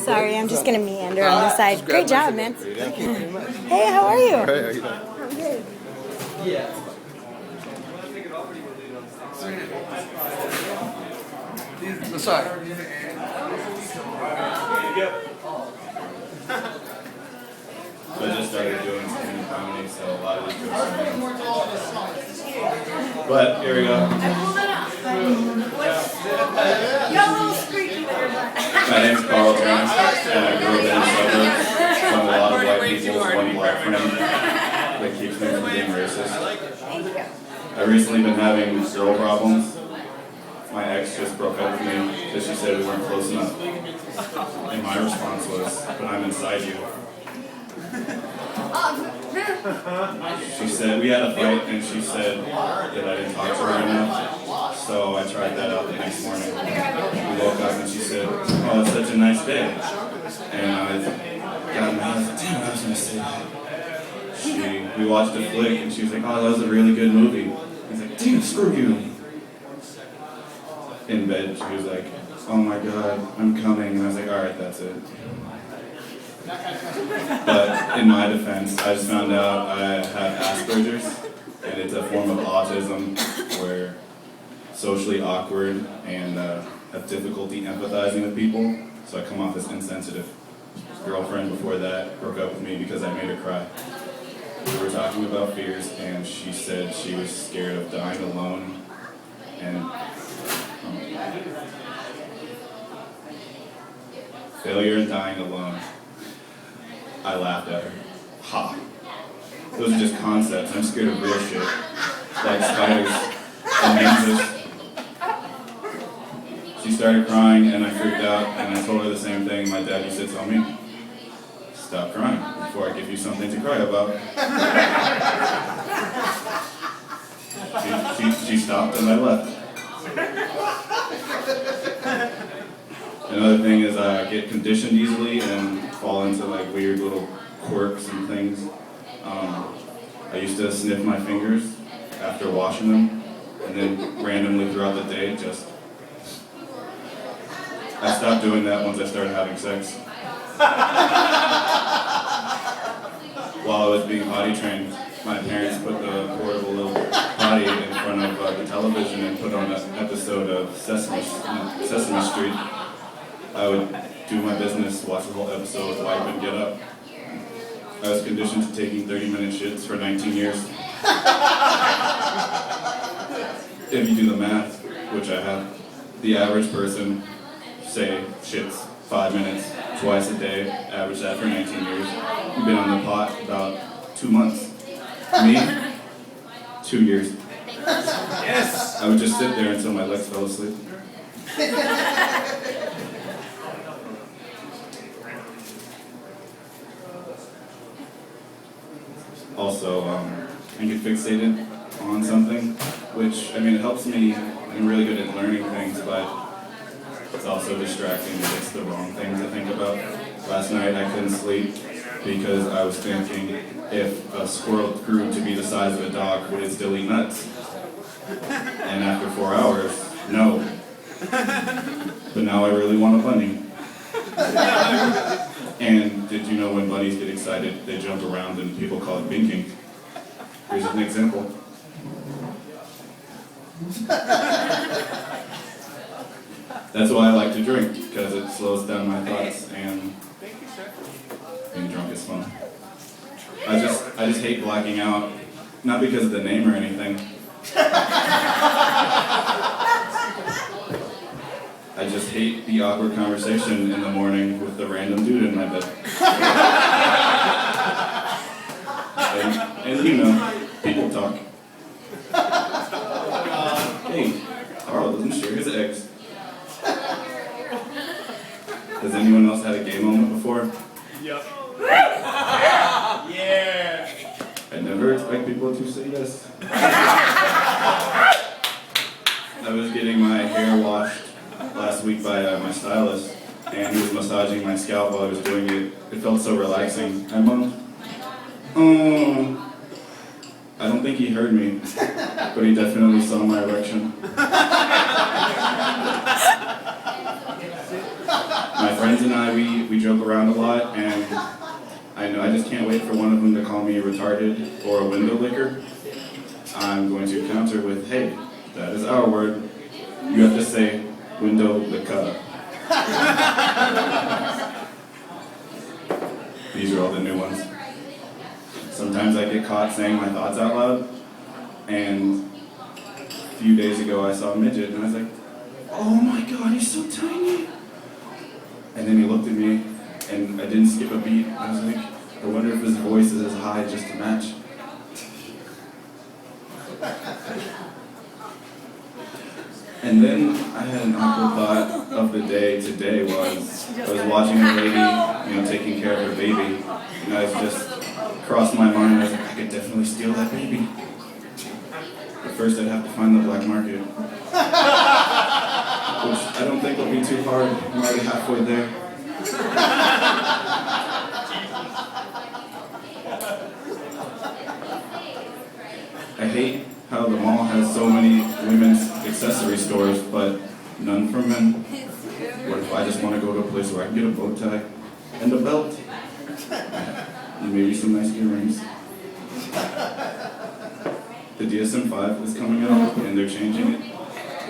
Sorry, I'm just gonna meander on the side. Great job, man. Thank you very much. Hey, how are you? Hey, how you doing? I'm good. Sorry. So I just started doing stand-up comedy, so a lot of these jokes are new. But here we go. My name's Carl Trans, and I grew up in the suburbs from a lot of white people's one black friend that keeps me from being racist. I've recently been having girl problems. My ex just broke up with me because she said we weren't close enough. And my response was, but I'm inside you. She said, we had a fight, and she said that I didn't talk to her enough. So I tried that out the next morning. We woke up and she said, oh, it's such a nice day. And I got mad. I was like, damn, I was going to say that. We watched a flick, and she was like, oh, that was a really good movie. I was like, damn, screw you. In bed, she was like, oh my God, I'm coming. And I was like, all right, that's it. But in my defense, I just found out I have Asperger's, and it's a form of autism where socially awkward and have difficulty empathizing with people, so I come off as insensitive. Girlfriend before that broke up with me because I made her cry. We were talking about fears, and she said she was scared of dying alone, and failure and dying alone. I laughed at her. Ha. Those are just concepts. I'm scared of real shit. Like spiders and ninjas. She started crying and I freaked out and I told her the same thing my dad used to tell me. Stop crying before I give you something to cry about. She stopped and I left. Another thing is I get conditioned easily and fall into like weird little quirks and things. I used to sniff my fingers after washing them, and then randomly throughout the day I stopped doing that once I started having sex. While I was being potty trained, my parents put the portable little potty in front of the television and put on an episode of Sesame Street. I would do my business, watch the whole episode, wipe and get up. I was conditioned to taking 30-minute shits for 19 years. If you do the math, which I have, the average person, say, shits 5 minutes twice a day, average that for 19 years. You've been on the pot about 2 months. Me, 2 years. Yes! I would just sit there until my legs fell asleep. Also, I get fixated on something, which, I mean, it helps me. I'm really good at learning things, but it's also distracting if it's the wrong things to think about. Last night I couldn't sleep because I was thinking if a squirrel grew to be the size of a dog, would it still eat nuts? And after 4 hours, no. But now I really want a bunny. And did you know when bunnies get excited, they jump around and people call it binking? Here's an example. That's why I like to drink, because it slows down my thoughts, and being drunk is fun. I just hate blacking out, not because of the name or anything. I just hate the awkward conversation in the morning with the random dude in my bed. And you know, people talk. Hey, Carl doesn't share his eggs. Has anyone else had a gay moment before? Yep. Yeah! I never expect people to say yes. I was getting my hair washed last week by my stylist, and he was massaging my scalp while I was doing it. It felt so relaxing. I moaned, oh. I don't think he heard me, but he definitely saw my erection. My friends and I, we joke around a lot, and I know I just can't wait for one of them to call me retarded or a window licker. I'm going to counter with, hey, that is our word. You have to say window licker. These are all the new ones. Sometimes I get caught saying my thoughts out loud, and a few days ago I saw a midget, and I was like, oh my god, he's so tiny. And then he looked at me, and I didn't skip a beat. I was like, I wonder if his voice is as high just to match. And then I had an awkward thought of the day today was, I was watching a lady, taking care of her baby, and I was just, crossed my mind, I was like, I could definitely steal that baby. But first I'd have to find the black market. Which I don't think will be too hard, I'm already halfway there. I hate how the mall has so many women's accessory stores, but none for men. What if I just want to go to a place where I can get a bow tie and a belt? And maybe some nice earrings. The DSM-5 is coming out, and they're changing it.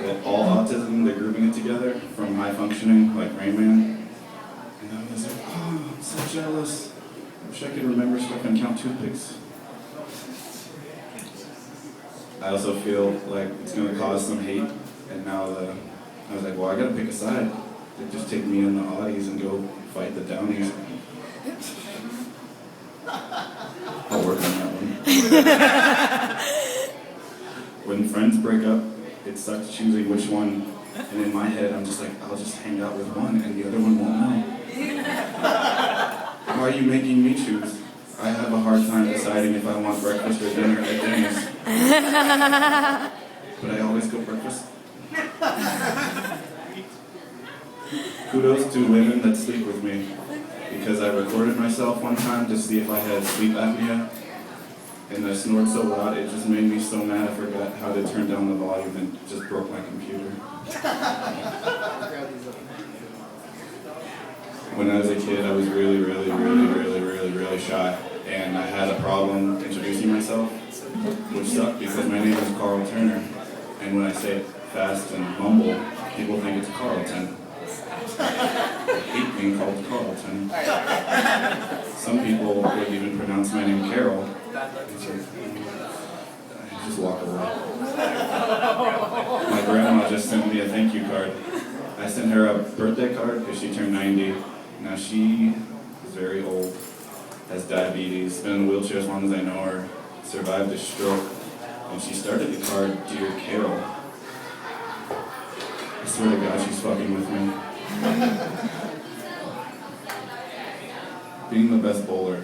That all autism, they're grouping it together from high functioning, like Rain Man. And I was like, oh, I'm so jealous. I wish I could remember so I can count toothpicks. I also feel like it's going to cause some hate, and now I was like, well, I got to pick a side. They just take me in the Audis and go fight the Downies. I'll work on that one. When friends break up, it sucks choosing which one, and in my head, I'm just like, I'll just hang out with one, and the other one won't know. Why are you making me choose? I have a hard time deciding if I want breakfast or dinner at Denny's. But I always go breakfast. Kudos to women that sleep with me, because I recorded myself one time to see if I had sleep apnea, and I snored so loud it just made me so mad I forgot how to turn down the volume and just broke my computer. When I was a kid, I was really shy, and I had a problem introducing myself, which sucked because my name is Carl Turner, and when I say it fast and mumble, people think it's Carlton. I hate being called Carlton. Some people would even pronounce my name Carol. I just walk away. My grandma just sent me a thank you card. I sent her a birthday card because she turned 90. Now she is very old, has diabetes, been in a wheelchair as long as I know her, survived a stroke, and she started the card, Dear Carol. I swear to God, she's fucking with me. Being the best bowler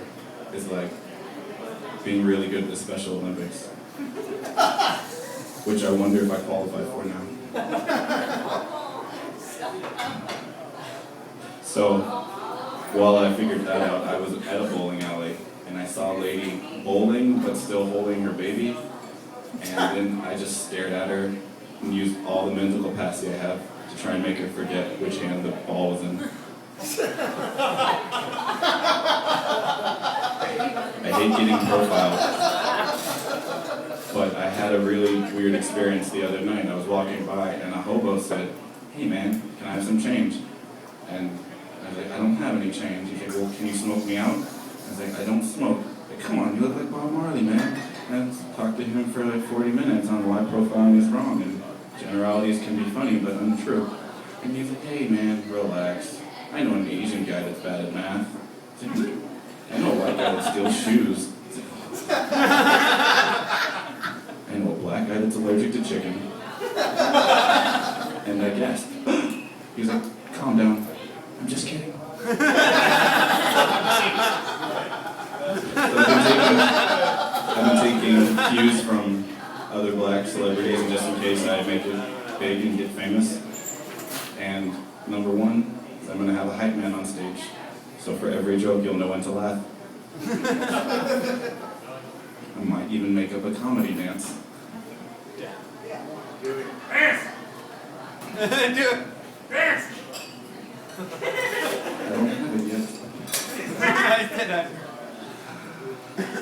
is like being really good at the Special Olympics, which I wonder if I qualify for now. So, while I figured that out, I was at a bowling alley, and I saw a lady bowling, but still holding her baby, and then I just stared at her and used all the mental capacity I have to try and make her forget which hand the ball was in. I hate getting profiled, but I had a really weird experience the other night. I was walking by, and a hobo said, hey man, can I have some change? And I was like, I don't have any change. He's like, well, can you smoke me out? I was like, I don't smoke. Like, come on, you look like Bob Marley, man. And I talked to him for like 40 minutes on why profiling is wrong, and generalities can be funny, but untrue. And he's like, hey man, relax. I know an Asian guy that's bad at math. I was like, I know a white guy that steals shoes. I know a black guy that's allergic to chicken. And I guessed. He's like, calm down. I'm just kidding. I've been taking cues from other black celebrities just in case I make it big and get famous. And number one is I'm going to have a hype man on stage. So for every joke, you'll know when to laugh. I might even make up a comedy dance. Do it. Dance! Do it! Dance!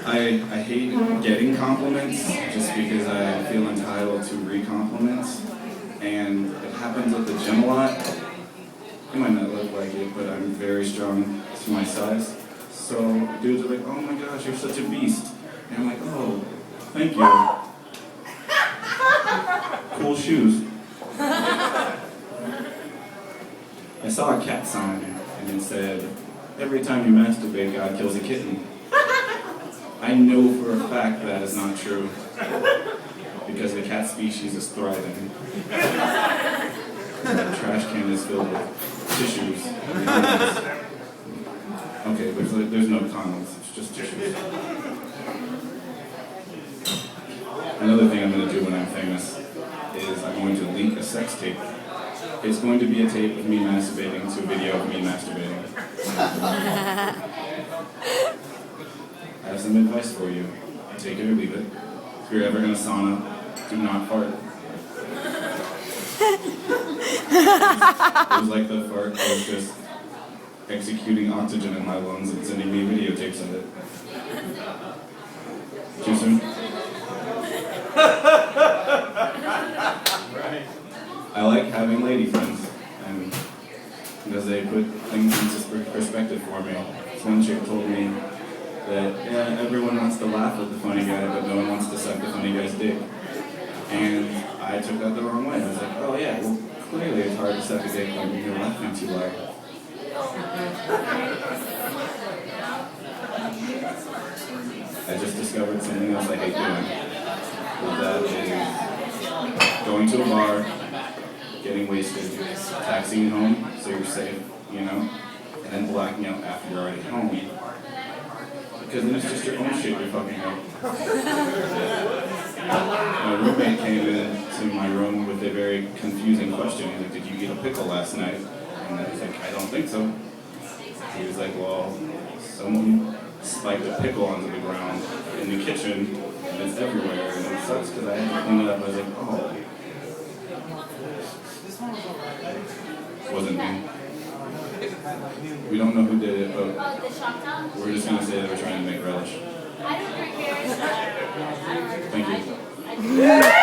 I hate getting compliments just because I feel entitled to re-compliments. And it happens at the gym a lot. It might not look like it, but I'm very strong to my size. So dudes are like, oh my gosh, you're such a beast. And I'm like, oh, thank you. Cool shoes. I saw a cat sign and it said, every time you masturbate, God kills a kitten. I know for a fact that is not true because the cat species is thriving. The trash can is filled with tissues. Okay, there's no condoms, it's just tissues. Another thing I'm going to do when I'm famous is I'm going to leak a sex tape. It's going to be a tape of me masturbating to a video of me masturbating. I have some advice for you. Take it or leave it. If you're ever in a sauna, do not fart. It was like the fart was just executing oxygen in my lungs and sending me videotapes of it. Too soon? I like having lady friends, and because they put things into perspective for me. This one chick told me that, yeah, everyone wants to laugh at the funny guy, but no one wants to suck the funny guy's dick. And I took that the wrong way. I was like, oh yeah, well, clearly it's hard to suck a dick when you're laughing too loud. I just discovered something else I hate doing. That is going to a bar, getting wasted, taxiing home so you're safe, you know, and then blacking out after you're already home. Because then it's just your own shit you're fucking up. My roommate came into my room with a very confusing question. He's like, did you eat a pickle last night? And I was like, I don't think so. He was like, well, someone spiked a pickle onto the ground in the kitchen, and it's everywhere, and it sucks because I had to clean it up. I was like, oh. Wasn't me. We don't know who did it, but we're just going to say that we're trying to make relish. Thank you.